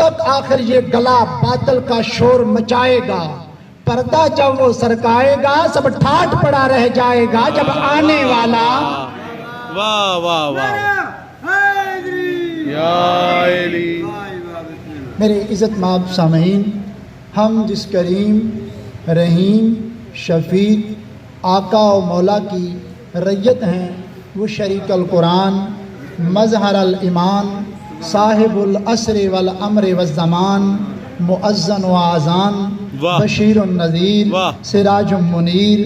تک آخر یہ گلا باطل کا شور مچائے گا، پردہ جب وہ سرکائے گا سب ٹھاٹ پڑا رہ جائے گا جب آنے والا۔ واہ واہ واہ یا علی۔ میرے عزت مآب سامعین، ہم جس کریم رحیم شفیق آقا و مولا کی رعیت ہیں وہ شریک القرآن، مظہر الایمان، صاحب العصر والامر والزمان، مؤذن و آذان، بشیر النذیر، سراج منیر،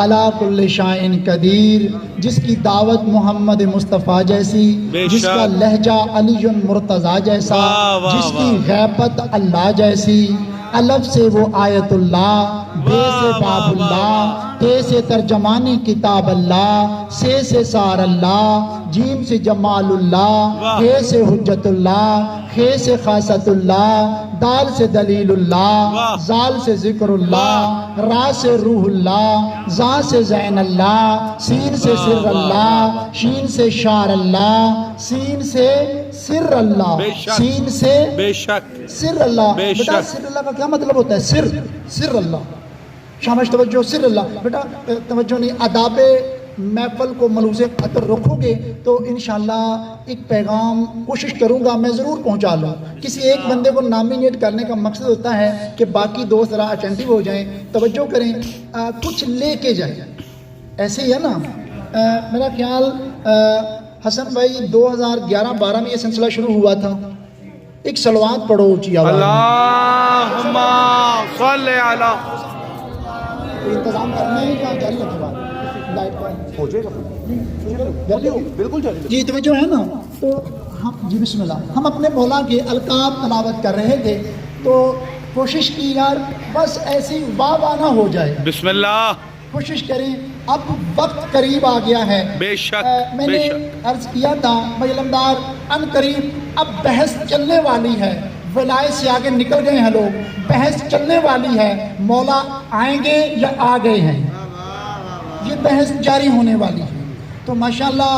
علی کل شیء قدیر، جس کی دعوت محمد مصطفیٰ جیسی، جس کا لہجہ علی مرتضیٰ جیسا، جس کی غیبت اللہ جیسی، الف سے وہ آیت اللہ، بے سے باب اللہ، تے سے ترجمانی کتاب اللہ، سے سار اللہ، جیم سے جمال اللہ، ہے سے حجت اللہ، خے سے خاصت اللہ، دال سے دلیل اللہ، زال سے ذکر اللہ، را سے روح اللہ، زا سے زین اللہ، سین سے سر اللہ، شین سے شار اللہ، سین سے سر اللہ، سین سے بے شک سر اللہ۔ بیٹا سر اللہ کا کیا مطلب ہوتا ہے؟ سر اللہ، شامش توجہ، سر اللہ۔ بیٹا توجہ نہیں، آداب محفل کو ملحوظ خاطر رکھو گے تو انشاءاللہ ایک پیغام کوشش کروں گا میں ضرور پہنچا لوں۔ کسی ایک بندے کو نامینیٹ کرنے کا مقصد ہوتا ہے کہ باقی دوست ذرا اٹینٹیو ہو جائیں، توجہ کریں، کچھ لے کے جائیں۔ ایسے ہی ہے نا، میرا خیال حسن بھائی 2011-12 میں یہ سلسلہ شروع ہوا تھا، ایک صلوات پڑھو اونچی آواز میں۔ اللہم صلی علی۔ انتظام کرنا ہے یا جاری رکھے بات؟ لائٹ کا ہو جائے گا بالکل جاری۔ جی توجہ ہے نا، تو ہم جی بسم اللہ، ہم اپنے مولا کے القاب تلاوت کر رہے تھے تو کوشش کی یار بس ایسی واہ واہ نہ ہو جائے، بسم اللہ، کوشش کریں۔ اب وقت قریب آ گیا ہے، بے شک میں نے عرض کیا تھا مجلمدار ان قریب اب بحث چلنے والی ہے، ولایت سے آگے نکل گئے ہیں لوگ، بحث چلنے والی ہے، مولا آئیں گے یا آ گئے ہیں، یہ بحث جاری ہونے والی ہے۔ تو ماشاءاللہ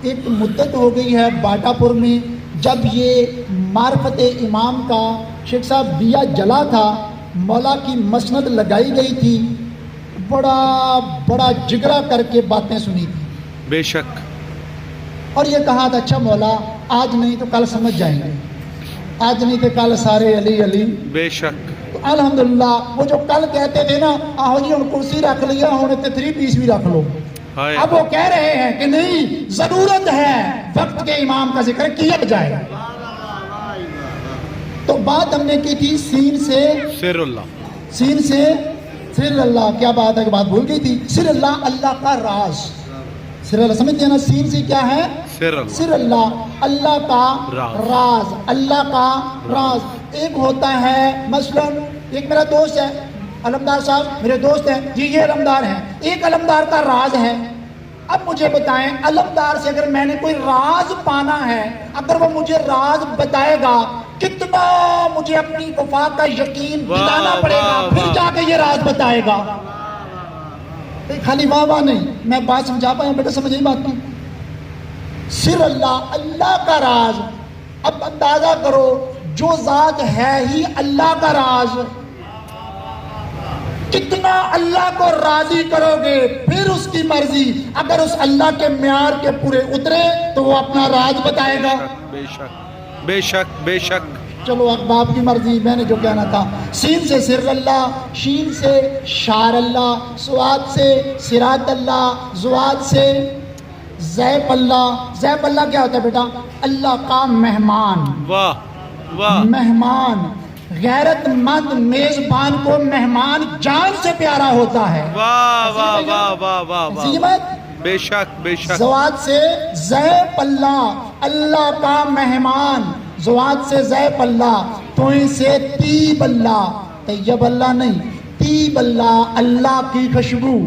ایک مدت ہو گئی ہے باٹا پور میں جب یہ معرفت امام کا شیخ صاحب دیا جلا تھا، مولا کی مسند لگائی گئی تھی، بڑا جگرا کر کے باتیں سنی تھی، بے شک، اور یہ کہا تھا اچھا مولا آج نہیں تو کل سمجھ جائیں گے، آج نہیں تو کل سارے علی علی، بے شک۔ تو الحمدللہ وہ جو کل کہتے تھے نا آہو جی ہن کرسی رکھ لیا ہن تے 3 پیس بھی رکھ لو، اب وہ کہہ رہے ہیں کہ نہیں ضرورت ہے وقت کے امام کا ذکر کیا جائے۔ تو بات ہم نے کی تھی سین سے سر اللہ، سین سے سر اللہ، کیا بات ہے کہ بات بھول گئی تھی، سر اللہ، اللہ کا راز، سر اللہ سمجھتے ہیں نا، سین سے کیا ہے؟ سر اللہ، اللہ کا راز، اللہ کا راز۔ ایک ہوتا ہے مثلا ایک میرا دوست ہے علمدار صاحب، میرے دوست ہیں جی، یہ علمدار ہیں، ایک علمدار کا راز ہے۔ اب مجھے بتائیں علمدار سے اگر میں نے کوئی راز پانا ہے، اگر وہ مجھے راز بتائے گا کتنا مجھے اپنی وفا کا یقین دلانا پڑے گا، پھر جا کے یہ راز بتائے گا۔ خالی واہ واہ نہیں، میں بات سمجھا پایا بیٹا، سمجھے بات نہیں؟ سر اللہ، اللہ کا راز۔ اب اندازہ کرو جو ذات ہے ہی اللہ کا راز، کتنا اللہ کو راضی کرو گے، پھر اس کی مرضی، اگر اس اللہ کے معیار کے پورے اترے تو وہ اپنا راز بتائے گا۔ بے شک بے شک بے شک۔ چلو اب باپ کی مرضی، میں نے جو کہنا تھا، سین سے سر اللہ، شین سے شار اللہ، سواد سے سرات اللہ، زواد سے زیب اللہ۔ زیب اللہ کیا ہوتا ہے بیٹا؟ اللہ کا مہمان، واہ واہ، مہمان، غیرت مند میزبان کو مہمان جان سے پیارا ہوتا ہے۔ واہ واہ واہ واہ واہ ایسی بات؟ بے شک بے شک۔ زواد سے زیب اللہ، اللہ کا مہمان، زواد سے زیب اللہ، توئیں سے طیب اللہ، طیب اللہ نہیں، طیب اللہ، اللہ کی خوشبو۔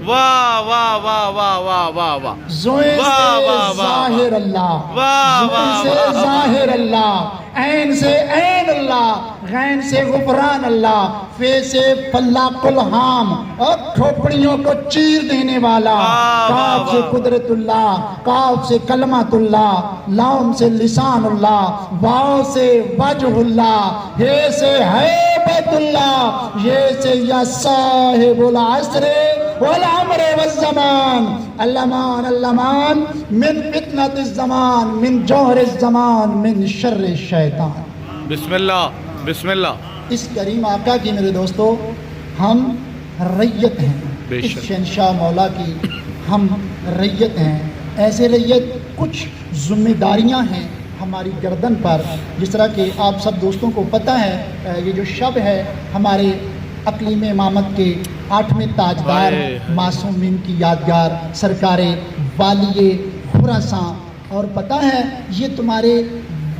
واہ واہ واہ واہ واہ واہ واہ، زوئیں سے ظاہر اللہ، زوئیں سے ظاہر اللہ، عین سے عین اللہ، غین سے غفران اللہ، فے سے فلاق الحام اور کھوپڑیوں کو چیر دینے والا، کاف سے قدرت اللہ، کاف سے کلمت اللہ، لام سے لسان اللہ، واو سے وجہ اللہ، ہے سے حیبت اللہ، یہ سے یا صاحب العصر والعمر والزمان، اللمان اللمان من فتنة الزمان، من جوہر الزمان، من شر الشیطان۔ بسم اللہ بسم اللہ۔ اس کریم آقا کی میرے دوستو ہم ریت ہیں، بے اس شک۔ شہنشاہ مولا کی ہم ریت ہیں۔ ایسے ریت کچھ ذمہ داریاں ہیں ہماری گردن پر، جس طرح کہ آپ سب دوستوں کو پتہ ہے یہ جو شب ہے ہمارے اقلیم امامت کے 8ویں تاجدار معصومین کی یادگار سرکار والی خراساں، اور پتہ ہے یہ تمہارے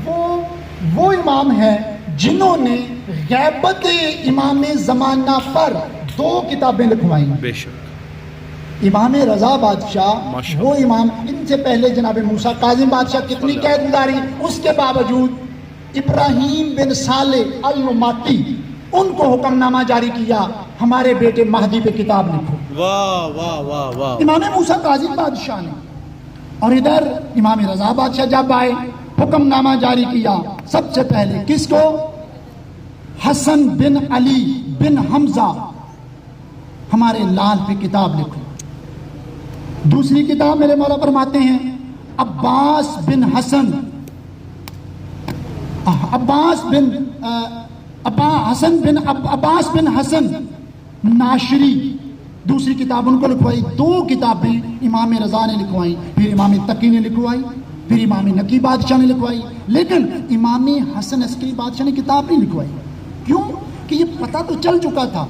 وہ امام ہیں جنہوں نے غیبت امام زمانہ پر 2 کتابیں لکھوائیں۔ بے شک۔ امام رضا بادشاہ ماشاءاللہ۔ وہ امام، ان سے پہلے جناب موسیٰ کاظم بادشاہ کتنی قید گزاری، اس کے باوجود ابراہیم بن صالح الماتی ان کو حکم نامہ جاری کیا ہمارے بیٹے مہدی پہ کتاب لکھو، واہ واہ واہ واہ۔ امام موسیٰ کاظم بادشاہ نے۔ اور ادھر امام رضا بادشاہ جب آئے حکم نامہ جاری کیا سب سے پہلے کس کو؟ حسن بن علی بن حمزہ ہمارے لال پہ کتاب لکھو۔ دوسری کتاب میرے مولا فرماتے ہیں عباس بن حسن، عباس بن حسن ناشری، دوسری کتاب ان کو لکھوائی۔ 2 کتابیں امام رضا نے لکھوائی، پھر امام تقی نے لکھوائی، پھر امام نقی بادشاہ نے لکھوائی، لیکن امام حسن عسکری بادشاہ نے کتاب نہیں لکھوائی۔ کیوں؟ کہ یہ پتہ تو چل چکا تھا،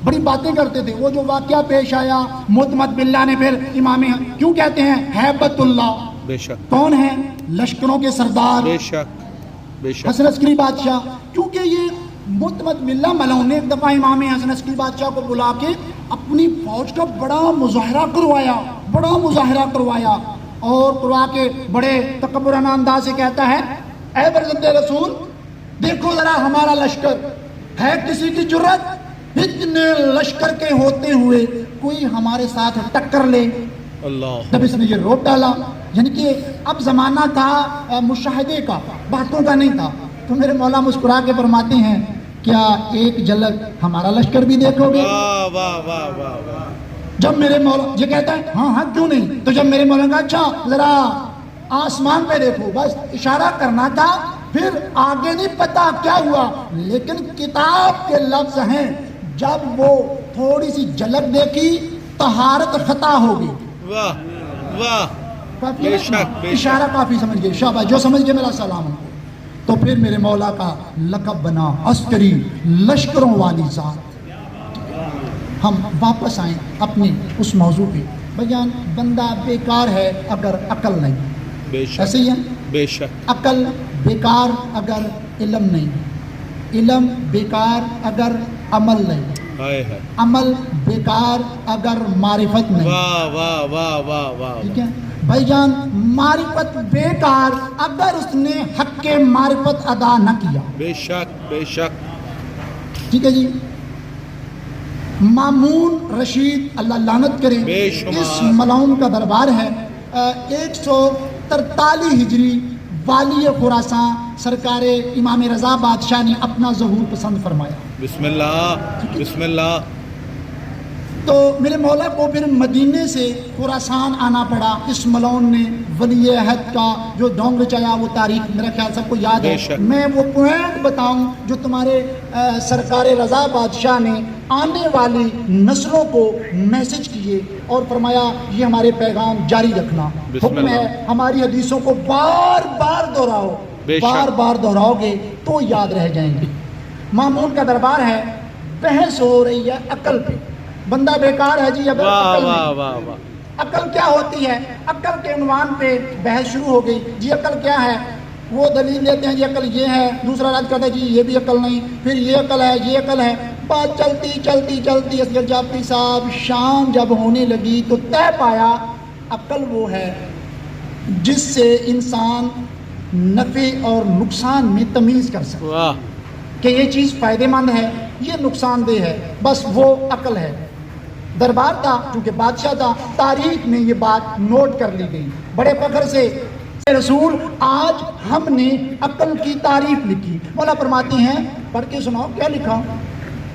بڑی باتیں کرتے تھے۔ وہ جو واقعہ پیش آیا معتمد باللہ نے پھر امام کیوں کہتے ہیں حیبت اللہ، بے شک کون ہیں؟ لشکروں کے سردار بے شک بے شک۔ حسن عسکری بادشاہ، کیونکہ یہ معتمد باللہ ملعون نے ایک دفعہ امام حسن عسکری بادشاہ کو بلا کے اپنی فوج کا بڑا مظاہرہ کروایا اور کروا کے بڑے تکبرانہ انداز سے کہتا ہے اے برزد رسول دیکھو ذرا ہمارا لشکر ہے، کسی کی جرت اتنے لشکر کے ہوتے ہوئے کوئی ہمارے ساتھ ٹکر لے۔ اللہ۔ جب اس نے یہ روپ ڈالا، یعنی کہ اب زمانہ تھا مشاہدے کا، باتوں کا نہیں تھا، تو میرے مولا مسکرا کے فرماتے ہیں کیا ایک جھلک ہمارا لشکر بھی دیکھو گے؟ واہ واہ واہ واہ واہ۔ جب میرے مولا یہ کہتا ہے ہاں ہاں کیوں نہیں، تو جب میرے مولا نے کہا اچھا ذرا آسمان پہ دیکھو، بس اشارہ کرنا تھا، پھر آگے نہیں پتا کیا ہوا، لیکن کتاب کے لفظ ہیں جب وہ تھوڑی سی جھلک دیکھی طہارت خطا ہوگی۔ واہ واہ۔ کافی بے شک بے شک۔ اشارہ کافی سمجھ گئے، شاباش، جو سمجھ گئے میرا سلام۔ تو پھر میرے مولا کا لقب بنا عسکری لشکروں والی ذات۔ ہم واپس آئیں اپنے اس موضوع پہ۔ بھائیان بندہ بیکار ہے اگر عقل نہیں، بے شک ایسے ہی ہے، بے شک۔ عقل بیکار اگر علم نہیں، علم بیکار اگر عمل نہیں، ہائے ہائے۔ عمل بیکار اگر معرفت نہیں۔ واہ واہ واہ واہ واہ۔ ٹھیک ہے بھائی جان، معرفت بیکار اگر اس نے حق کے معرفت ادا نہ کیا۔ بے شک بے شک۔ ٹھیک ہے جی، مامون رشید اللہ لعنت کرے، بے شمار۔ اس ملعون کا دربار ہے 143 ہجری، والی خراساں سرکار امام رضا بادشاہ نے اپنا ظہور پسند فرمایا۔ بسم اللہ بسم اللہ۔ تو میرے مولا کو پھر مدینے سے خراسان آنا پڑا۔ اس ملعون نے ولی عہد کا جو ڈھونگ رچایا وہ تاریخ میرا خیال سب کو یاد ہے۔ بے شک۔ میں وہ پوائنٹ بتاؤں جو تمہارے سرکار رضا بادشاہ نے آنے والی نسلوں کو میسج کیے اور فرمایا یہ ہمارے پیغام جاری رکھنا۔ بسم حکم اللہ۔ ہے ہماری حدیثوں کو بار بار دہراؤ، بے شک۔ بار بار دہراؤ گے تو یاد رہ جائیں گے۔ مامون کا دربار ہے، بحث ہو رہی ہے عقل پہ، بندہ بیکار ہے جی، اب واہ عقل واہ نہیں۔ واہ واہ۔ عقل کیا ہوتی ہے؟ عقل کے عنوان پہ بحث شروع ہو گئی جی عقل کیا ہے؟ وہ دلیل لیتے ہیں جی عقل یہ ہے، دوسرا رد کرتا ہے جی یہ بھی عقل نہیں، پھر یہ عقل ہے یہ عقل ہے۔ بات چلتی چلتی چلتی اصغر جعفری صاحب شام جب ہونے لگی تو طے پایا عقل وہ ہے جس سے انسان نفع اور نقصان میں تمیز کر سکے واہ کہ یہ چیز فائدہ مند ہے، یہ نقصان دہ ہے، بس وہ عقل ہے۔ دربار تھا، چونکہ بادشاہ تھا، تاریخ میں یہ بات نوٹ کر لی گئی بڑے فخر سے۔ رسول آج ہم نے عقل کی تعریف لکھی۔ مولا فرماتے ہیں پڑھ کے سناؤ کیا لکھا؟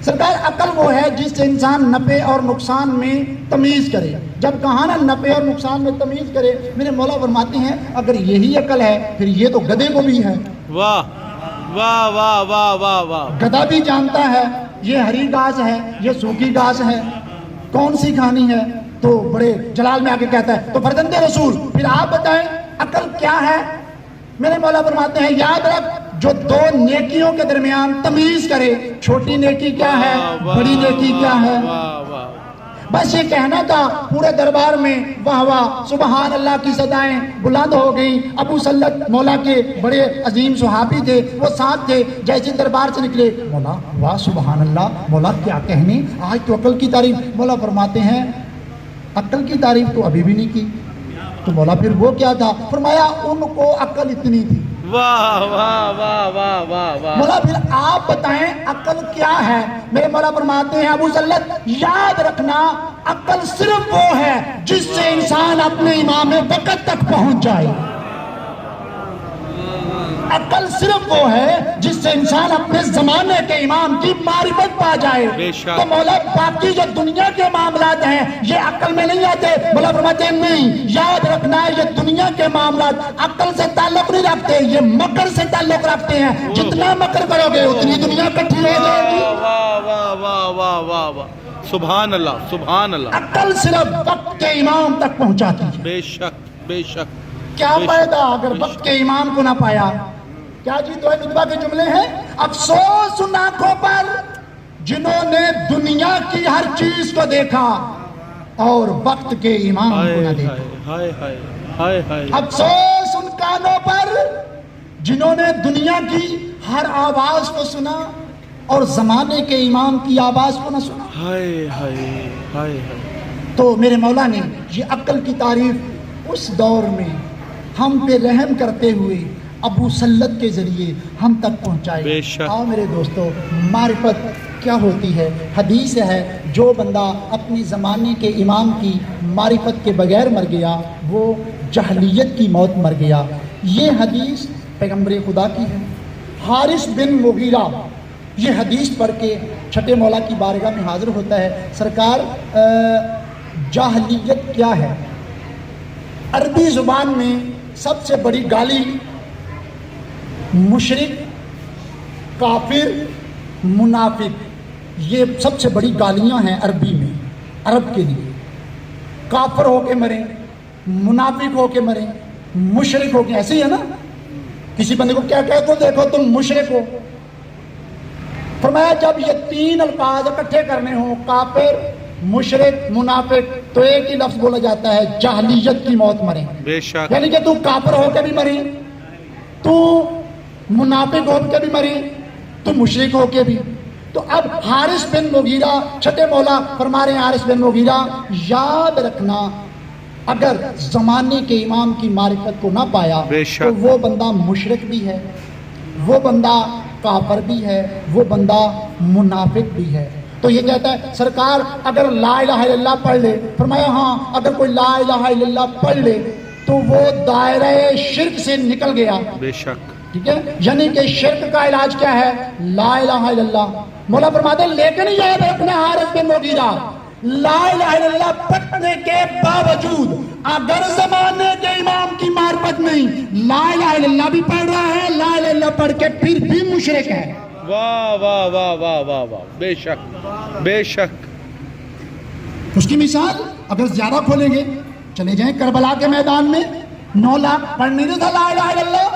سرکار عقل وہ ہے جس سے انسان نفع اور نقصان میں تمیز کرے۔ جب کہا نا نفع اور نقصان میں تمیز کرے، میرے مولا فرماتے ہیں اگر یہی عقل ہے پھر یہ تو گدھے کو بھی ہے۔ واہ واہ واہ واہ واہ واہ گدھا بھی جانتا ہے یہ ہری گھاس ہے، یہ سوکھی گھاس ہے، کون سی کھانی ہے، تو بڑے جلال میں آ کے کہتا ہے تو فرزند رسول پھر آپ بتائیں عقل کیا ہے؟ میرے مولا فرماتے ہیں یاد رکھ جو دو نیکیوں کے درمیان تمیز کرے، چھوٹی نیکی کیا ہے، بڑی نیکی کیا ہے۔ واہ واہ بس یہ کہنا تھا، پورے دربار میں واہ واہ سبحان اللہ کی صدائیں بلند ہو گئیں۔ ابو سلط مولا کے بڑے عظیم صحابی تھے، وہ ساتھ تھے، جیسے دربار سے نکلے مولا واہ سبحان اللہ، مولا کیا کہنے، آج تو عقل کی تعریف۔ مولا فرماتے ہیں عقل کی تعریف تو ابھی بھی نہیں کی، تو مولا پھر وہ کیا تھا؟ فرمایا ان کو عقل اتنی تھی۔ واہ واہ واہ واہ واہ واہ مولا پھر آپ بتائیں عقل کیا ہے؟ میرے مولا فرماتے ہیں ابو ذلت یاد رکھنا عقل صرف وہ ہے جس سے انسان اپنے امام وقت تک پہنچ جائے۔ عقل صرف وہ ہے جس سے انسان اپنے زمانے کے امام کی معرفت پا جائے۔ بے شک۔ تو مولا باقی جو دنیا کے معاملات ہیں یہ عقل میں نہیں آتے۔ مولا فرماتے ہیں نہیں، یاد رکھنا یہ دنیا کے معاملات عقل سے تعلق نہیں رکھتے، یہ مکر سے تعلق رکھتے ہیں۔ جتنا مکر کرو گے اتنی دنیا کٹھی ہو جائے گی۔ واہ واہ واہ واہ واہ واہ سبحان اللہ سبحان اللہ عقل صرف وقت کے امام تک پہنچاتی ہے۔ بے شک بے شک کیا فائدہ اگر وقت کے امام کو نہ پایا؟ کیا جی تو ندبہ کے جملے ہیں، افسوس ان آنکھوں پر جنہوں نے دنیا کی ہر چیز کو دیکھا اور وقت کے امام کو نہ ہائے دیکھا۔ ہائے ہائے ہائے ہائے افسوس ان کانوں پر جنہوں نے دنیا کی ہر آواز کو سنا اور زمانے کے امام کی آواز کو نہ سنا۔ ہائے ہائے ہائے ہائے تو میرے مولا نے یہ عقل کی تعریف اس دور میں ہم پہ رحم کرتے ہوئے ابو سلط کے ذریعے ہم تک پہنچائے۔ بے شک۔ آؤ میرے دوستو، معرفت کیا ہوتی ہے؟ حدیث ہے جو بندہ اپنی زمانے کے امام کی معرفت کے بغیر مر گیا وہ جہلیت کی موت مر گیا۔ یہ حدیث پیغمبر خدا کی ہے۔ حارث بن مغیرہ یہ حدیث پڑھ کے چھٹے مولا کی بارگاہ میں حاضر ہوتا ہے، سرکار جاہلیت کیا ہے؟ عربی زبان میں سب سے بڑی گالی مشرک، کافر، منافق، یہ سب سے بڑی گالیاں ہیں عربی میں، عرب کے لیے۔ کافر ہو کے مریں، منافق ہو کے مریں، مشرک ہو کے، ایسے ہی ہے نا؟ کسی بندے کو کیا کہتے ہو؟ دیکھو تم مشرک ہو۔ فرمایا جب یہ تین الفاظ اکٹھے کرنے ہوں، کافر، مشرک، منافق، تو ایک ہی لفظ بولا جاتا ہے جاہلیت کی موت مریں۔ بے شک یعنی کہ تو کافر ہو کے بھی مریں، تو منافق ہو کے بھی مریں، تو مشرک ہو کے بھی۔ تو اب حارث بن مغیرہ چھٹے مولا فرما رہے ہیں حارث بن مغیرہ یاد رکھنا اگر زمانے کے امام کی معرفت کو نہ پایا بے شک۔ تو وہ بندہ مشرک بھی ہے، وہ بندہ کافر بھی ہے، وہ بندہ منافق بھی ہے۔ تو یہ کہتا ہے سرکار اگر لا الہ الا اللہ پڑھ لے، فرمایا ہاں اگر کوئی لا الہ الا اللہ پڑھ لے تو وہ دائرہ شرک سے نکل گیا۔ بے شک ٹھیک ہے، یعنی کہ شرک کا علاج کیا ہے؟ لا الہ الا اللہ۔ مولا فرماتے ہیں لیکن یاد رکھنا حارث بن مغیرہ لا الہ الا اللہ پڑھنے کے باوجود اگر زمانے کے امام کی معرفت نہیں، لا الہ الا اللہ بھی پڑھ رہا ہے، لا الہ الا اللہ پڑھ کے پھر بھی مشرک ہے۔ واہ واہ واہ واہ واہ واہ بے شک بے شک اس کی مثال اگر زیادہ کھولیں گے، چلے جائیں کربلا کے میدان میں 9 لاکھ پڑھ نہیں تھا لا الہ الا اللہ،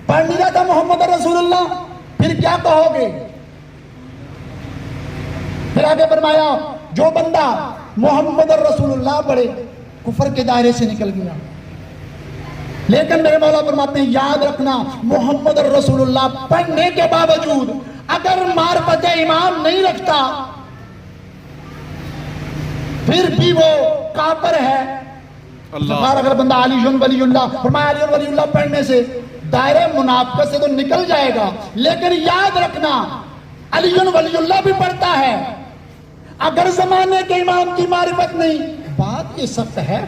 پڑھ نہیں تھا محمد رسول اللہ، پھر کیا کہو گے؟ پھر آگے فرمایا جو بندہ محمد رسول اللہ پڑھے کفر کے دائرے سے نکل گیا۔ لیکن میرے مولا فرماتے ہیں یاد رکھنا محمد رسول اللہ پڑھنے کے باوجود اگر معرفت امام نہیں رکھتا پھر بھی وہ کافر ہے، اللہ۔ سرکار اگر بندہ علی ولی اللہ فرمایا علی ولی اللہ پڑھنے سے دائرہ منافقت سے تو نکل جائے گا، لیکن یاد رکھنا علی ولی اللہ بھی پڑھتا ہے اگر زمانے کے امام کی معرفت نہیں۔ بات یہ سخت ہے،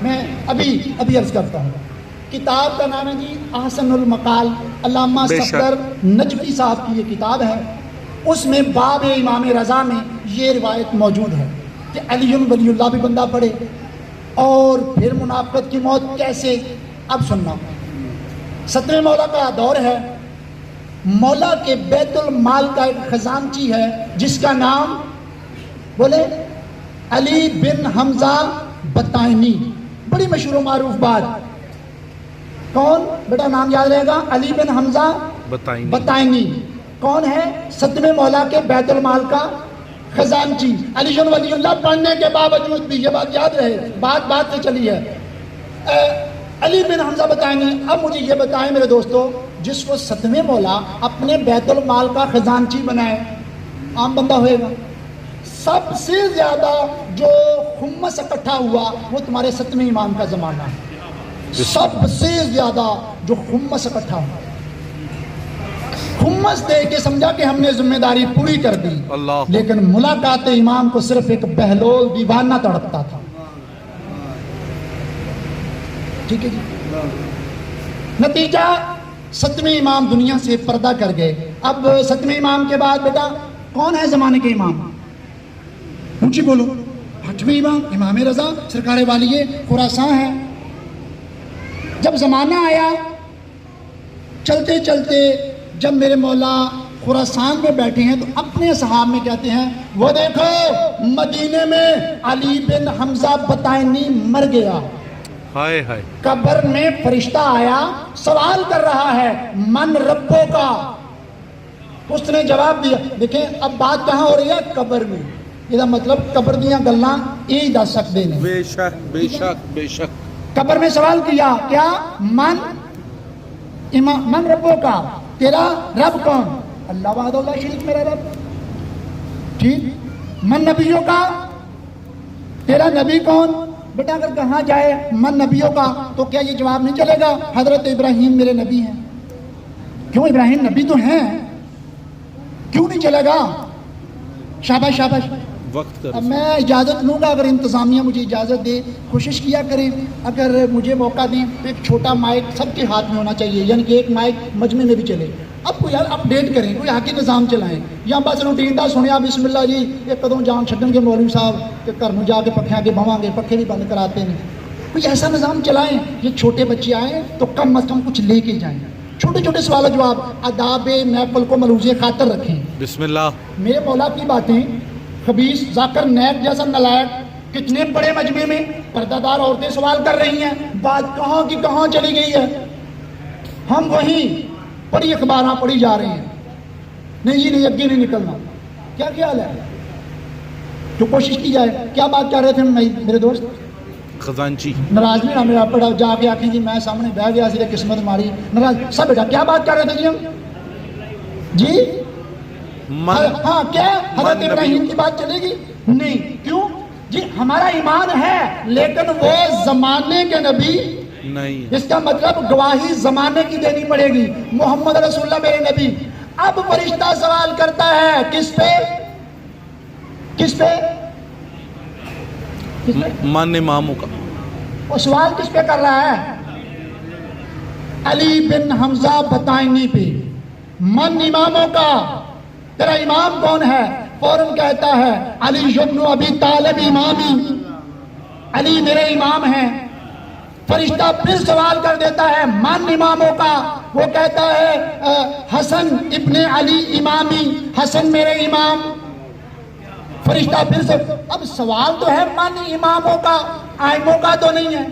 میں ابھی عرض کرتا ہوں۔ کتاب کا نام ہے جی احسن المقال، علامہ بے شک۔ صفدر نجفی صاحب کی یہ کتاب ہے، اس میں باب امام رضا میں یہ روایت موجود ہے کہ علی ولی اللہ بھی بندہ پڑھے اور پھر منافقت کی موت کیسے۔ اب سننا، 7ویں مولا کا دور ہے، مولا کے بیت المال کا ایک خزانچی ہے جس کا نام بولے علی بن حمزہ بطائنی، بڑی مشہور و معروف بات۔ کون بیٹا نام یاد رہے گا؟ علی بن حمزہ بطائنی کون ہے؟ 7ویں مولا کے بیت المال کا خزانچی۔ علی ولی اللہ پڑھنے کے باوجود بھی یہ بات یاد رہے، بات سے چلی ہے علی بن حمزہ بطائنی۔ اب مجھے یہ بتائیں میرے دوستو، جس کو 7ویں مولا اپنے بیت المال کا خزانچی بنائے، عام بندہ ہوئے گا؟ سب سے زیادہ جو خمس اکٹھا ہوا وہ تمہارے 7ویں امام کا زمانہ ہے، سب سے زیادہ جو خمس اکٹھا ہوا، خمس دے کے سمجھا کہ ہم نے ذمہ داری پوری کر دی، اللہ۔ لیکن ملاقات امام کو صرف ایک بہلول دیوانہ تڑپتا تھا۔ ٹھیک ہے جی، نتیجہ 7ویں امام دنیا سے پردہ کر گئے۔ اب 7ویں امام کے بعد بیٹا کون ہے زمانے کے امام؟ اونچی بولو۔ 8ویں امام امام رضا سرکار والی خراساں ہے۔ جب زمانہ آیا، چلتے چلتے جب میرے مولا خراسان میں بیٹھے ہیں تو اپنے صحاب میں کہتے ہیں وہ دیکھو مدینے میں علی بن حمزہ بطائنی مر گیا، ہائے ہائے، قبر میں فرشتہ آیا سوال کر رہا ہے من ربوں کا، اس نے جواب دیا۔ دیکھیں اب بات کہاں ہو رہی ہے؟ قبر میں۔ یہ مطلب قبر دیاں گلاں یہ دس سکتے ہیں۔ بے شک بے شک بے شک۔ قبر میں سوال کیا کیا؟ من ربوں کا، تیرا رب کون؟ اللہ وحدہ اللہ شریک میرا رب، ٹھیک۔ من نبیوں کا، تیرا نبی کون؟ بیٹا اگر کہاں جائے من نبیوں کا تو کیا یہ جواب نہیں چلے گا حضرت ابراہیم میرے نبی ہیں؟ کیوں ابراہیم نبی تو ہیں، کیوں نہیں چلے گا؟ شاباش شاباش۔ وقت کر اب میں اجازت لوں گا اگر انتظامیہ مجھے اجازت دے، کوشش کیا کریں اگر مجھے موقع دیں تو ایک چھوٹا مائک سب کے ہاتھ میں ہونا چاہیے، یعنی کہ ایک مائک مجمع میں بھی چلے۔ اب کوئی یار اپڈیٹ کریں، کوئی حقی نظام چلائیں، یا بس روٹین دا سنیا بسم اللہ جی ایک قدم جان چھڈن کے مولوی صاحب کہ گھر میں جا کے پکھیاں کے بہواں گے، پکھے بھی بند کراتے ہیں۔ کوئی ایسا نظام چلائیں، یہ چھوٹے بچے آئیں تو کم از کم کچھ لے کے جائیں، چھوٹے چھوٹے سوال و جواب آداب محفل کو ملوز خاطر رکھیں۔ بسم اللہ۔ میرے مولا کی باتیں خبیث ذاکر نیک جیسا نلائق کتنے بڑے مجمع میں پردہ دار عورتیں سوال کر رہی ہیں، بات کہاں کی کہاں چلی گئی ہے، ہم وہیں پڑھی اخباراں پڑھی جا رہے ہیں۔ نہیں جی نہیں، اگے نہیں نکلنا۔ کیا خیال ہے؟ تو کوشش کی جائے۔ کیا بات کر رہے تھے میرے دوست؟ خزانچی۔ ناراض نہیں میرا پڑھا جا کے آخیں جی میں سامنے بہ گیا سی قسمت ماری، ناراض سب بیٹا کیا بات کر رہے تھے جی ہم؟ جی ہاں کیا حضرت ابراہیم کی بات چلے گی؟ نہیں، کیوں جی؟ ہمارا ایمان ہے لیکن وہ زمانے کے نبی نہیں، اس کا مطلب گواہی زمانے کی دینی پڑے گی، محمد رسول اللہ میرے نبی۔ اب فرشتہ سوال کرتا ہے کس پہ؟ کس پہ؟ من اماموں کا۔ وہ سوال کس پہ کر رہا ہے؟ علی بن حمزہ بطائنی پہ، من اماموں کا، تیرا امام کون ہے؟ فوراً کہتا ہے علی ابن ابی طالب امامی، علی میرے امام ہیں۔ فرشتہ پھر سوال کر دیتا ہے من اماموں کا، وہ کہتا ہے حسن ابن علی امامی، حسن میرے امام۔ فرشتہ پھر سے، اب سوال تو ہے من اماموں کا، آئموں کا تو نہیں ہے۔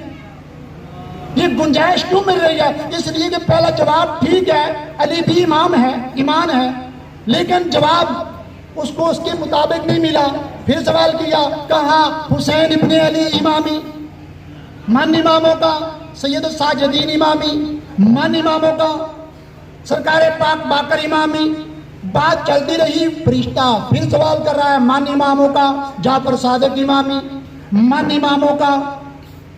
یہ گنجائش کیوں مل رہی ہے؟ اس لیے کہ پہلا جواب ٹھیک ہے علی بھی امام ہے، ایمان ہے، لیکن جواب اس کو اس کے مطابق نہیں ملا۔ پھر سوال کیا، کہا حسین ابن علی امامی، من اماموں کا، سید الساجدین امامی، من اماموں کا، سرکار پاک باقر امامی۔ بات چلتی رہی، فرشتہ پھر سوال کر رہا ہے من اماموں کا، جعفر صادق امامی، من اماموں کا،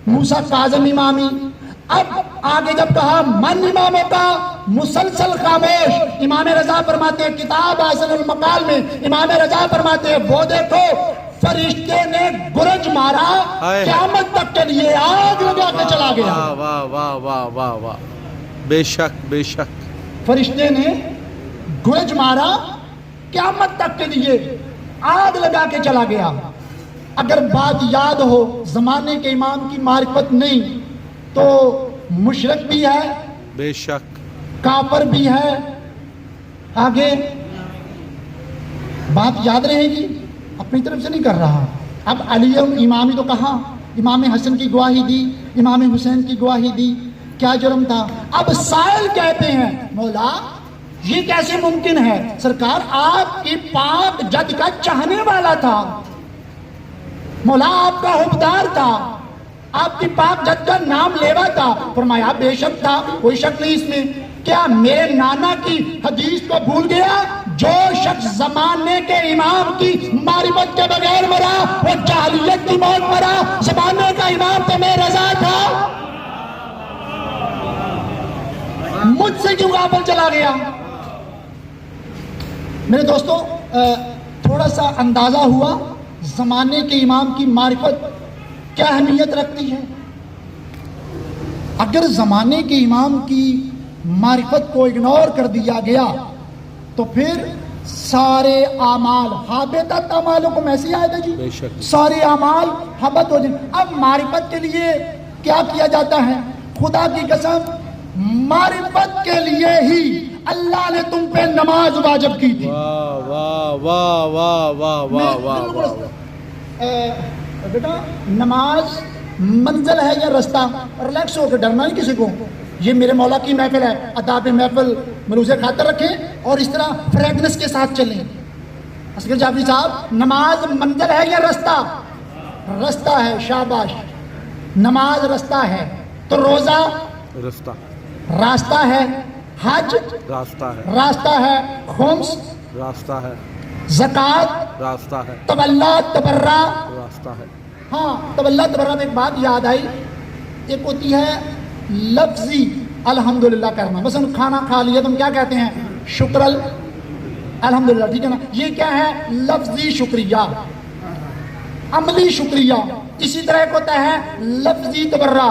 موسیٰ کاظم امامی. اب آگے جب کہا من اماموں کا مسلسل خاموش. امام رضا فرماتے ہیں کتاب حسن المقال میں امام رضا فرماتے ہیں وہ دیکھو فرشتے نے گرج مارا قیامت تک کے لیے آگ لگا کے چلا گیا. واہ واہ واہ واہ واہ. بے شک بے شک. فرشتے نے گرج مارا قیامت تک کے لیے آگ لگا کے چلا گیا. اگر بات یاد ہو زمانے کے امام کی معرفت نہیں تو مشرک بھی ہے, بے شک, کافر بھی ہے. آگے بات یاد رہے گی, اپنی طرف سے نہیں کر رہا. اب علی امامی تو کہاں, امام حسن کی گواہی دی, امام حسین کی گواہی دی, کیا جرم تھا. اب سائل کہتے ہیں مولا یہ کیسے ممکن ہے؟ سرکار آپ کی پاک جد کا چاہنے والا تھا, مولا آپ کا حبدار تھا, آپ کی پاک جد کا نام لیوا تھا. فرمایا بے شک تھا, کوئی شک نہیں اس میں. کیا میرے نانا کی حدیث کو بھول گیا؟ جو شخص زمانے کے امام کی معرفت کے بغیر مرا وہ جاہلیت کی موت مرا. زمانے کا امام تو میں رضا تھا, مجھ سے کیوں غافل چلا گیا؟ میرے دوستو تھوڑا سا اندازہ ہوا زمانے کے امام کی معرفت کیا اہمیت رکھتی ہے. اگر زمانے کے امام کی معرفت کو اگنور کر دیا گیا تو پھر سارے اعمال حابطت اعمالکم ایسی آیت ہے جی, سارے اعمال حبط ہو جائیں. اب معرفت کے لیے کیا کیا جاتا ہے؟ خدا کی قسم معرفت کے لیے ہی اللہ نے تم پہ نماز واجب کی تھی. واہ واہ واہ واہ واہ واہ واہ. بیٹا نماز منزل ہے یا رستہ؟ ریلیکس ہو کے ڈرنا نہیں کسی کو. یہ میرے مولا کی محفل ہے, آداب محفل ملوث خاطر رکھیں اور اس طرح فریگنس کے ساتھ چلیں. اصغر جعفری صاحب نماز منزل ہے یا رستہ؟ رستہ ہے, شاباش. نماز رستہ ہے تو روزہ رستہ, راستہ ہے, حج راستہ ہے, راستہ ہے, خمس راستہ ہے, زکوٰۃ راستہ ہے, تولّا تبرہ راستہ ہے. ہاں تولّا تبرہ میں ایک بات یاد آئی, ایک ہوتی ہے لفظی الحمدللہ کرنا. مثلا کھانا کھا لیا تم کیا کہتے ہیں؟ شکر الحمدللہ, ٹھیک ہے نا. یہ کیا ہے؟ لفظی شکریہ, عملی شکریہ. اسی طرح ایک ہوتا ہے لفظی تبرہ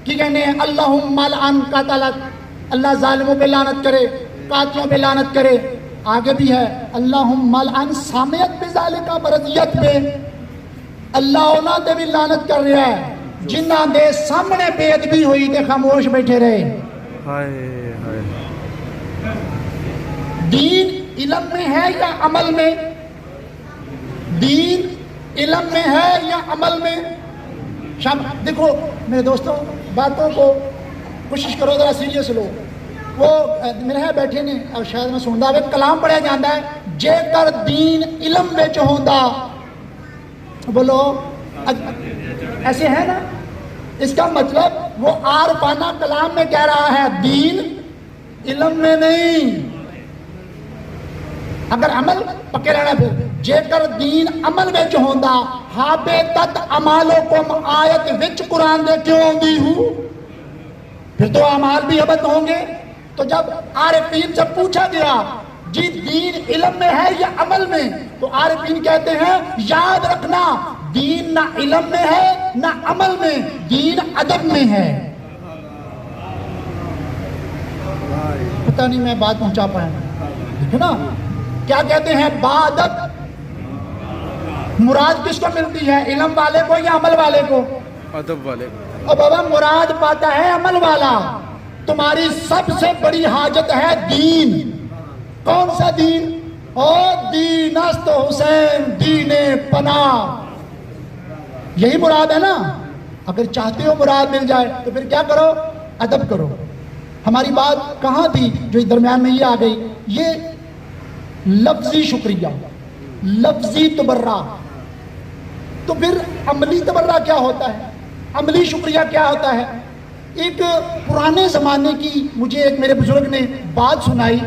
کی کہنے ہیں اللہم لعن قاتلت, اللہ ظالموں پہ لعنت کرے, قاتلوں پہ لعنت کرے. آگے بھی ہے اللہم لعن سامعت پہ ذالکہ برضیت پہ, اللہ انہاں تے بھی لعنت کر رہا ہے جنہاں دے سامنے بے ادبی ہوئی تے خاموش بیٹھے رہے. ہائے ہائے. دین علم میں ہے یا عمل میں؟ دین علم میں ہے یا عمل میں؟ دیکھو میرے دوستوں باتوں کو کوشش کرو ذرا سیریس لو. وہ میرے ہے بیٹھے نے اور شاید میں سنتا ہے کلام پڑھیا جاتا ہے جے کر دین علم وچ ہوندا. بولو ایسے ہے نا, اس کا مطلب وہ عارفانہ کلام میں کہہ رہا ہے دین علم میں نہیں. اگر عمل پکے رہنا پھر جے کر دین عمل وچ ہوندا حابطت اعمالکم آیت وچ قرآن دے کیوں آندی ہوں, پھر تو اعمال بھی حبط ہوں گے. تو جب عارفین سے پوچھا گیا جی دین علم میں ہے یا عمل میں, تو عارفین کہتے ہیں یاد رکھنا دین نہ علم میں ہے نہ عمل میں, دین ادب میں ہے. پتہ نہیں میں بات پہنچا پایا, دیکھو نا کیا کہتے ہیں بادت مراد کس کو ملتی ہے, علم والے کو یا عمل والے کو؟ ادب والے. اور بابا مراد پاتا ہے عمل والا. تمہاری سب سے بڑی حاجت ہے دین. کون سا دین؟ او دین است حسین دین پناہ, یہی مراد ہے نا. اگر چاہتے ہو مراد مل جائے تو پھر کیا کرو؟ ادب کرو. ہماری بات کہاں تھی جو درمیان میں یہ آ گئی؟ یہ لفظی شکریہ, لفظی تبرہ. تو پھر عملی تبرہ کیا ہوتا ہے؟ عملی شکریہ کیا ہوتا ہے؟ ایک پرانے زمانے کی مجھے ایک میرے بزرگ نے بات سنائی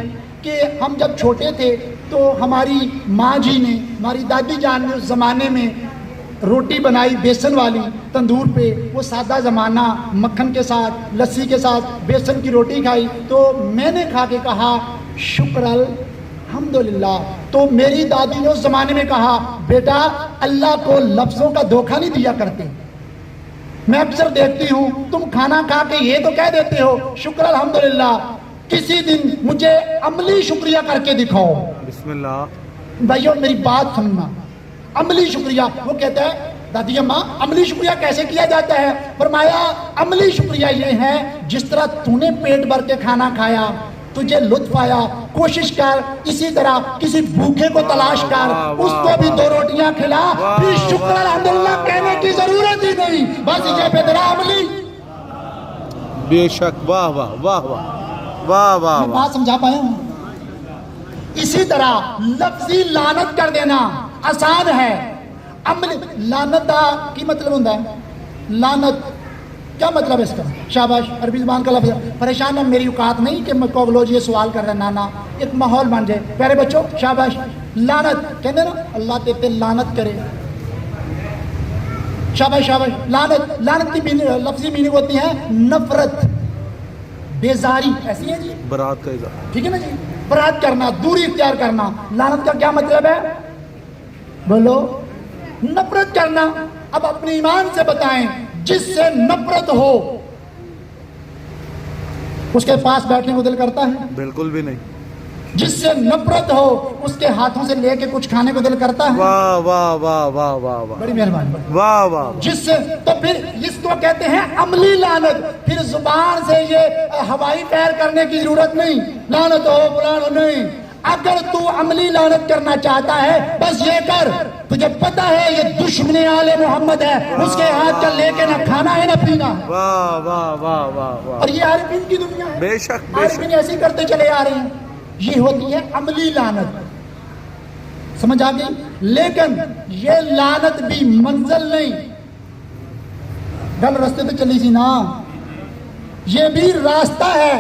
کہ ہم جب چھوٹے تھے تو ہماری ماں جی نے, ہماری دادی جان نے اس زمانے میں روٹی بنائی بیسن والی تندور پہ، وہ سادہ زمانہ مکھن کے ساتھ لسی کے ساتھ بیسن کی روٹی کھائی، تو میں نے کھا کے کہا شکر الحمدللہ۔ تو میری دادی نے اس زمانے میں کہا بیٹا اللہ کو لفظوں کا دھوکہ نہیں دیا کرتے، میں اکثر دیکھتی ہوں تم کھانا کھا کے یہ تو کہہ دیتے ہو شکر الحمدللہ، کسی دن مجھے عملی شکریہ کر کے دکھاؤ۔ بسم اللہ۔ بھائیو میری بات سننا، عملی شکریہ، وہ کہتا ہے دادی اماں عملی شکریہ کیسے کیا جاتا ہے؟ فرمایا عملی شکریہ یہ ہے جس طرح تو نے پیٹ بھر کے کھانا کھایا، تجھے لطف آیا، کوشش کر اسی طرح کسی بھوکے کو تلاش کر، اس کو بھی 2 روٹیاں کھلا، پھر شکر الحمدللہ کہنے کی ضرورت ہی نہیں، بس یہ پہ تیرا عملی۔ بے شک، واہ واہ واہ واہ واہ واہ میں بات سمجھا پایا ہوں؟ اسی طرح لفظی لعنت کر دینا آسان ہے، عمل لعنت کی مطلب ہوتا ہے لعنت، کیا مطلب ہے اس کا؟ شاباش، عربی زبان کا لفظ ہے۔ پریشان ہے میری اوقات نہیں کہ میں کوگلوج یہ سوال کر رہا نانا، ایک ماحول بن جائے۔ پیارے بچوں شاباش، لعنت کہتے ہیں نا اللہ تیرے لعنت کرے، شاباش شاباش۔ لعنت، لعنت کی لفظی میننگ ہوتی ہے نفرت، بیزاری، ایسی ہے جی برات کا اظہار۔ ٹھیک ہے نا جی، برات کرنا، دوری اختیار کرنا۔ لعنت کا کیا مطلب ہے؟ بولو، نفرت کرنا۔ اب اپنے ایمان سے بتائیں جس سے نفرت ہو اس کے پاس بیٹھنے کو دل کرتا ہے؟ بالکل بھی نہیں۔ جس سے نفرت ہو اس کے ہاتھوں سے لے کے کچھ کھانے کو دل کرتا ہے؟ واہ واہ واہ واہ واہ واہ، بڑی مہربانی۔ واہ واہ۔ جس سے، تو پھر اس کو کہتے ہیں عملی لعنت۔ پھر زبان سے یہ ہوائی پیر کرنے کی ضرورت نہیں، لعنت ہو فلان ہو، نہیں۔ اگر تو عملی لعنت کرنا چاہتا ہے بس یہ کر، تجھے پتا ہے یہ دشمن آل محمد ہے، اس کے ہاتھ کا لے کے نہ کھانا ہے نہ پینا ہے۔ واہ واہ واہ واہ واہ۔ اور یہ عارفین کی دنیا ہے، بے شک بے شک۔ عارفین ایسے کرتے چلے آ رہے ہیں، یہ ہوتی ہے عملی لعنت، سمجھ آ گئی؟ لیکن یہ لعنت بھی منزل نہیں، گل رستے پہ چلی سی نا، یہ بھی راستہ ہے۔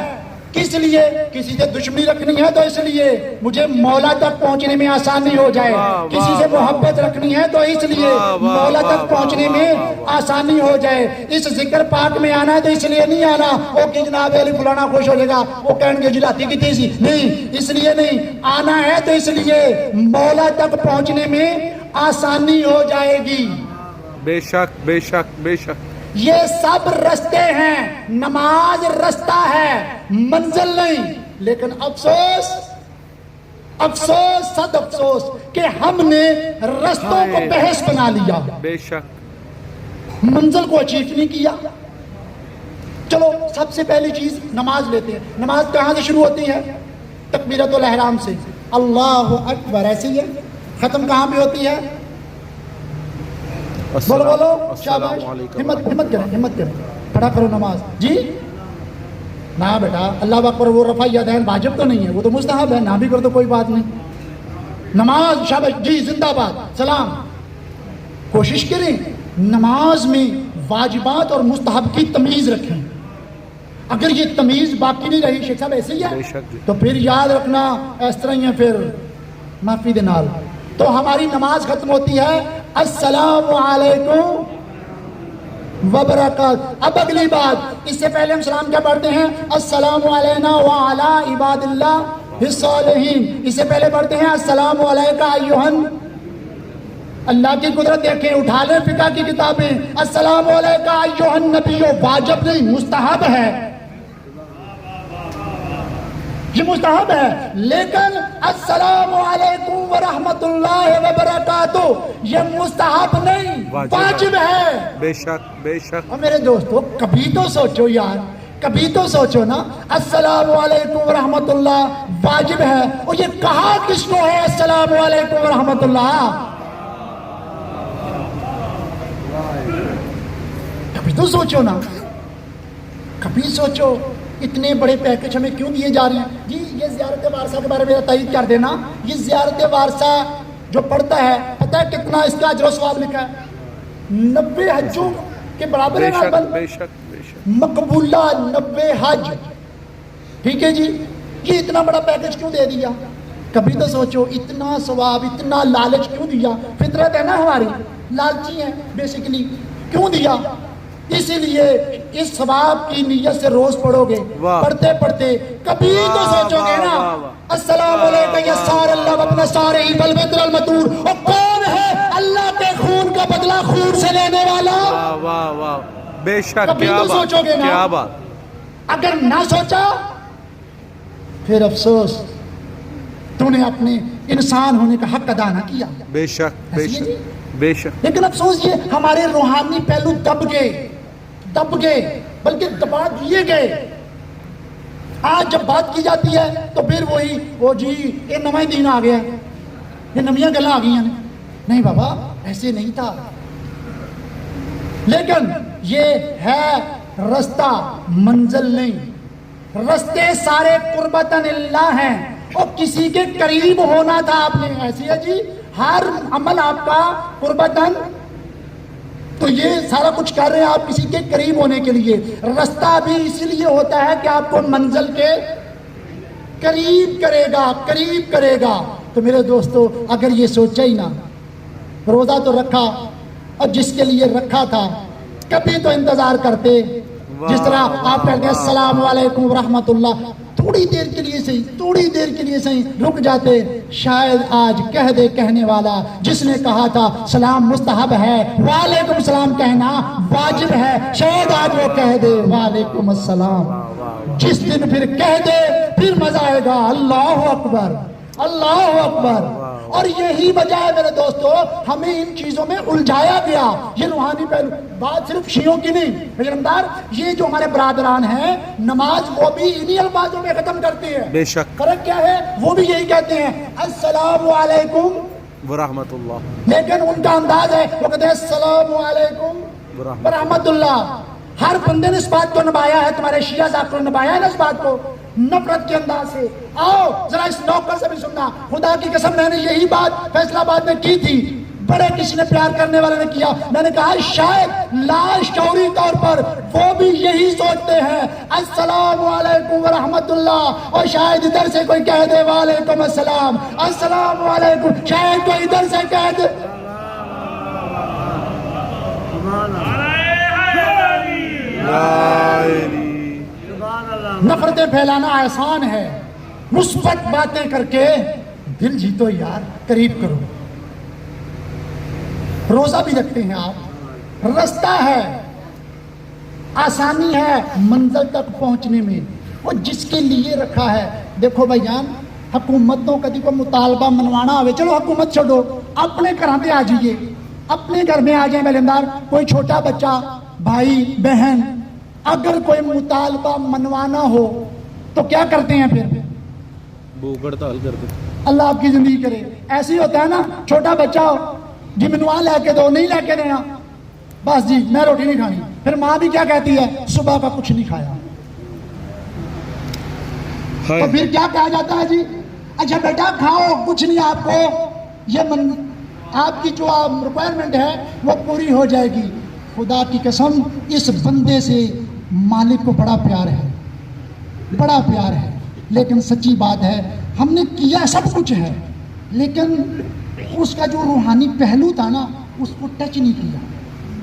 کس لیے؟ کسی سے دشمنی رکھنی ہے تو اس لیے مجھے مولا تک پہنچنے میں آسانی ہو جائے، کسی سے محبت رکھنی ہے تو اس لیے مولا تک پہنچنے میں آسانی ہو جائے، اس ذکر پاک میں آنا ہے تو اس لیے نہیں آنا وہ کہ جناب علی فلانا خوش ہو جائے گا، وہ کہیں گے جلاتی کی تیزی نہیں، اس لیے نہیں آنا ہے، تو اس لیے مولا تک پہنچنے میں آسانی ہو جائے گی۔ بے شک بے شک بے شک۔ یہ سب رستے ہیں، نماز رستہ ہے، منزل نہیں۔ لیکن افسوس افسوس صد افسوس کہ ہم نے رستوں کو بحث بنا لیا، بے شک۔ منزل کو اچیو نہیں کیا۔ چلو سب سے پہلی چیز نماز لیتے ہیں۔ نماز کہاں سے شروع ہوتی ہے؟ تکبیرۃ الاحرام سے، اللہ اکبر، ایسے ہی ہے۔ ختم کہاں پہ ہوتی ہے؟ بولو بولو، شاباش، ہمت ہمت کریں، ہمت کریں، کھڑا کرو نماز جی۔ نہ بیٹا اللہ اکبر وہ رفع یدین واجب تو نہیں ہے، وہ تو مستحب ہے، نہ بھی کر تو کوئی بات نہیں۔ نماز شاباش جی، زندہ باد، سلام۔ کوشش کریں نماز میں واجبات اور مستحب کی تمیز رکھیں۔ اگر یہ تمیز باقی نہیں رہی، شیخ صاحب ایسے ہی ہے، تو پھر یاد رکھنا اس طرح ہی ہے، پھر معافی دے نال تو ہماری نماز ختم ہوتی ہے السلام علیکم وبرکاتہ۔ اب اگلی بات، اس سے پہلے ہم سلام کیا پڑھتے ہیں؟ السلام علینا وعلی عباد اللہ الصالحین۔ اس سے پہلے پڑھتے ہیں السلام علیکہ ایہن، اللہ کی قدرت دیکھیں، اٹھا لیں فقہ کی کتابیں، السلام علیکہ ایہن نبی، واجب نہیں، مستحب ہے، یہ مستحب ہے۔ لیکن السلام علیکم ورحمۃ اللہ وبرکاتہ یہ مستحب نہیں، واجب ہے۔ بے شک بے شک۔ اور میرے دوستو کبھی تو سوچو یار، کبھی تو سوچو نا، السلام علیکم ورحمۃ اللہ واجب ہے، اور یہ کہا کس کو ہے السلام علیکم ورحمۃ اللہ؟ کبھی تو سوچو نا، کبھی سوچو اتنے بڑے پیکج ہمیں کیوں دیے جا رہے ہیں؟ جی یہ زیارت وارثہ کے بارے میں تائید کر دینا، یہ زیارت وارثہ جو پڑھتا ہے پتہ ہے کتنا اس کا اجر و ثواب لکھا ہے؟ 90 حجوں کے برابر ہے نا، بے شک بے شک۔ مقبولہ 90 حج، ٹھیک ہے جی، یہ اتنا بڑا پیکج کیوں دے دیا؟ کبھی تو سوچو اتنا ثواب، اتنا لالچ کیوں دیا؟ فطرت ہے نا ہماری، لالچی ہیں بیسیکلی. کیوں دیا؟ اسی لیے اس ثواب کی نیت سے روز پڑھو گے, پڑھتے پڑھتے کبھی تو سوچو گے نا السلام علیکم یا سار اللہ وابن سارہی بالبدر المطور, اور کون ہے اللہ کے خون کا بدلہ خون سے لینے والا. واہ واہ, بے شک, کبھی کیا تو سوچو گے بات, نا. کیا بات. اگر نہ سوچا پھر افسوس, تو نے اپنے انسان ہونے کا حق ادا نہ کیا. بے شک, بے شک, بے شک. لیکن افسوس یہ ہمارے روحانی پہلو دب گئے, بلکہ دبا دیے گئے. آج جب بات کی جاتی ہے تو پھر وہی وہ جی یہ نواں دین آ گیا, یہ نمیاں گلاں آ گئی ہیں. نہیں بابا, ایسے نہیں تھا. لیکن یہ ہے رستہ, منزل نہیں. رستے سارے قربتاً اللہ ہیں, اور کسی کے قریب ہونا تھا آپ نے. ایسی ہے جی, ہر عمل آپ کا قربتاً, تو یہ سارا کچھ کر رہے ہیں آپ کسی کے قریب ہونے کے لیے. رستہ بھی اسی لیے ہوتا ہے کہ آپ کو منزل کے قریب کرے گا. تو میرے دوستو, اگر یہ سوچا ہی نہ, روزہ تو رکھا, اور جس کے لیے رکھا تھا کبھی تو انتظار کرتے. جس طرح آپ کہتے ہیں السلام علیکم ورحمۃ اللہ, تھوڑی دیر کے لیے صحیح رک جاتے. شاید آج کہہ دے کہنے والا جس نے کہا تھا سلام مستحب ہے, وعلیکم السلام کہنا واجب ہے, شاید آج وہ کہہ دے وعلیکم السلام. جس دن پھر کہہ دے پھر مزہ آئے گا. اللہ اکبر, اللہ اکبر. اور یہی وجہ ہے میرے دوستو, ہمیں ان چیزوں میں الجھایا گیا. یہ روحانی پہلو, بات صرف شیعوں کی نہیں پیغمبر, یہ جو ہمارے برادران ہیں نماز وہ بھی انہی الفاظوں میں ختم کرتے ہیں. بے شک. فرق کیا ہے؟ وہ بھی یہی کہتے ہیں السلام علیکم ورحمۃ اللہ, لیکن ان کا انداز ہے وہ کہتے ہیں السلام علیکم ورحمۃ اللہ. ہر بندے نے اس بات کو نبھایا ہے, تمہارے شیعہ ذاکر نے نبھایا ہے نا اس بات کو, نفرت کے انداز سے. آؤ ذرا اس نوکر سے بھی سننا, خدا کی قسم میں نے یہی بات فیصلہ آباد میں کی تھی, بڑے کسی نے پیار کرنے والے نے کیا. میں نے کہا شاید لاشعوری طور پر وہ بھی یہی سوچتے ہیں السلام علیکم ورحمۃ اللہ, اور شاید ادھر سے کوئی کہہ دے وعلیکم السلام, السلام علیکم, شاید کوئی ادھر سے کہہ دے. نفرتیں پھیلانا آسان ہے, مثبت باتیں کر کے دل جیتو یار, قریب کرو. روزہ بھی رکھتے ہیں آپ, رستہ ہے, آسانی ہے منزل تک پہنچنے میں, وہ جس کے لیے رکھا ہے. دیکھو بھائی جان, حکومتوں کا کوئی مطالبہ منوانا ہوئے, چلو حکومت چھوڑو, اپنے گھر پہ آ جائیے, اپنے گھر میں آ جائیں مہلندار, کوئی چھوٹا بچہ, بھائی بہن, اگر کوئی مطالبہ منوانا ہو تو کیا کرتے ہیں پھر؟ بھوک ہڑتال کرتے. اللہ آپ کی زندگی کرے. ایسے ہی ہوتا ہے نا, چھوٹا بچہ ہو جی منوا لے کے دو, نہیں لے کے دینا, بس جی میں روٹی نہیں کھانی. پھر ماں بھی کیا کہتی ہے, صبح کا کچھ نہیں کھایا. تو پھر کیا کہا جاتا ہے جی, اچھا بیٹا کھاؤ, کچھ نہیں آپ کو, یہ آپ کی جو ریکوائرمنٹ ہے وہ پوری ہو جائے گی. خدا کی قسم اس بندے سے مالک کو بڑا پیار ہے, بڑا پیار ہے. لیکن سچی بات ہے ہم نے کیا سب کچھ ہے, لیکن اس کا جو روحانی پہلو تھا نا اس کو ٹچ نہیں کیا.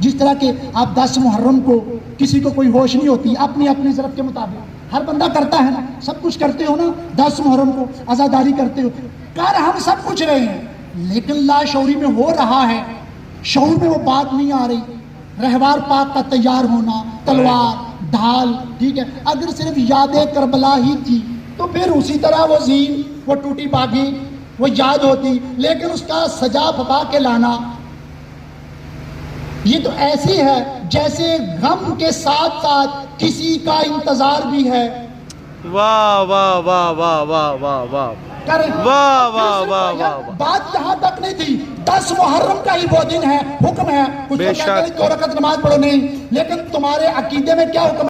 جس طرح کہ آپ 10 محرم کو کسی کو کوئی ہوش نہیں ہوتی, اپنی اپنی ضرورت کے مطابق ہر بندہ کرتا ہے نا, سب کچھ کرتے ہو نا. 10 محرم کو عزاداری کرتے ہو, کر ہم سب کچھ رہے ہیں, لیکن لاشعوری میں ہو رہا ہے, شعور میں وہ بات نہیں آ رہی. رہوار پاک کا تیار ہونا, تلوار ڈھال, ٹھیک ہے, اگر صرف یاد کربلا ہی تھی تو پھر اسی طرح وہ زین, وہ ٹوٹی باغی وہ یاد ہوتی, لیکن اس کا سجا پھپا کے لانا یہ تو ایسی ہے جیسے غم کے ساتھ ساتھ کسی کا انتظار بھی ہے. واہ واہ واہ واہ واہ واہ واہ واہ واہ واہ واہ. بات یہاں تک نہیں تھی, 10 محرم کا ہی وہ دن ہے, حکم ہے, کچھ لوگ کہتے ہیں 2 رکعت نماز پڑھو, نہیں, لیکن تمہارے عقیدے میں کیا حکم